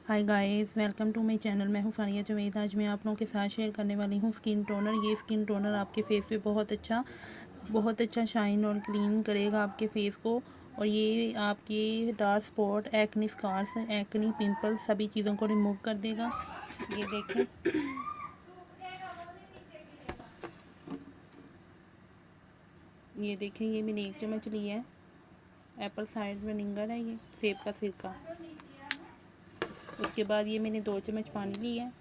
Hi guys, welcome to my channel. मैं हूँ फारिया जवेद। आज मैं आप लोगों के साथ शेयर करने वाली हूँ स्किन टोनर। ये स्किन टोनर आपके फेस पे बहुत अच्छा शाइन और क्लीन करेगा आपके फेस को। और ये आपके dark spot, acne scars, acne pimples सभी चीज़ों को रिमूव कर देगा। ये देखें, ये मैंने 1 चम्मच लिया है। एप्पल साइडर विनेगर है, ये सेब का सिरका। उसके बाद ये मैंने 2 चम्मच पानी लिया है।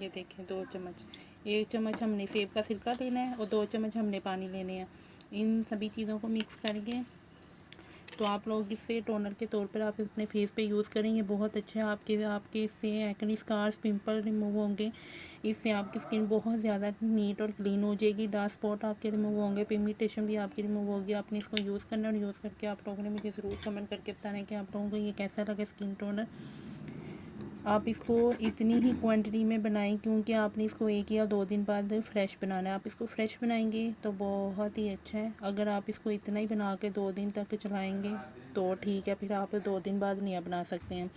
ये देखें 2 चम्मच। 1 चम्मच हमने सेब का सिरका लेना है और 2 चम्मच हमने पानी लेने हैं। इन सभी चीज़ों को मिक्स करके तो आप लोग इसे टोनर के तौर पर आप अपने फेस पे यूज़ करेंगे। बहुत अच्छे आपके इससे एक्ने स्कार्स, पिंपल रिमूव होंगे। इससे आपकी स्किन बहुत ज़्यादा नीट और क्लीन हो जाएगी। डार्क स्पॉट आपके रिमूव होंगे, पिगमेंटेशन भी आपकी रिमूव होगी। आपने इसको यूज़ करना और यूज़ करके आप लोगों ने मुझे ज़रूर कमेंट करके बताना है कि आप लोगों को ये कैसा लगा स्किन टोनर। आप इसको इतनी ही क्वांटिटी में बनाएं, क्योंकि आपने इसको 1 या 2 दिन बाद फ्रेश बनाना है। आप इसको फ्रेश बनाएंगे तो बहुत ही अच्छा है। अगर आप इसको इतना ही बना के 2 दिन तक चलाएंगे तो ठीक है, फिर आप 2 दिन बाद नहीं बना सकते हैं।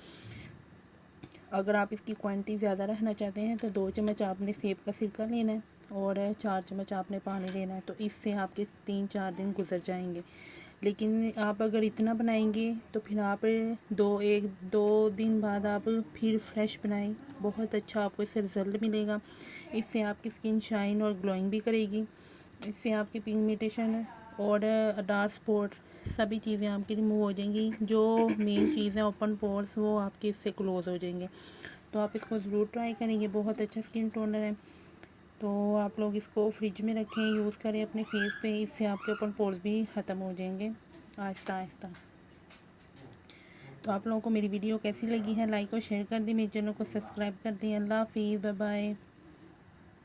अगर आप इसकी क्वांटिटी ज़्यादा रखना चाहते हैं तो 2 चम्मच आपने सेब का सिरका लेना है और 4 चम्मच आपने पानी लेना है। तो इससे आपके 3-4 दिन गुजर जाएंगे। लेकिन आप अगर इतना बनाएंगे तो फिर आप 2 दिन बाद आप फिर फ्रेश बनाएं। बहुत अच्छा आपको इससे रिज़ल्ट मिलेगा। इससे आपकी स्किन शाइन और ग्लोइंग भी करेगी। इससे आपकी पिगमेंटेशन और डार्क स्पॉट सभी चीज़ें आपकी रिमूव हो जाएंगी। जो मेन चीज़ है ओपन पोर्स, वो आपके इससे क्लोज़ हो जाएंगे। तो आप इसको ज़रूर ट्राई करें। ये बहुत अच्छा स्किन टोनर है। तो आप लोग इसको फ्रिज में रखें, यूज़ करें अपने फेस पे। इससे आपके ओपन पोर्स भी ख़त्म हो जाएंगे आहिस्ता आहिस्ता। तो आप लोगों को मेरी वीडियो कैसी लगी है, लाइक और शेयर कर दें। मेरे चैनल को सब्सक्राइब कर दें। अल्लाह हाफिज़, बाय बाय।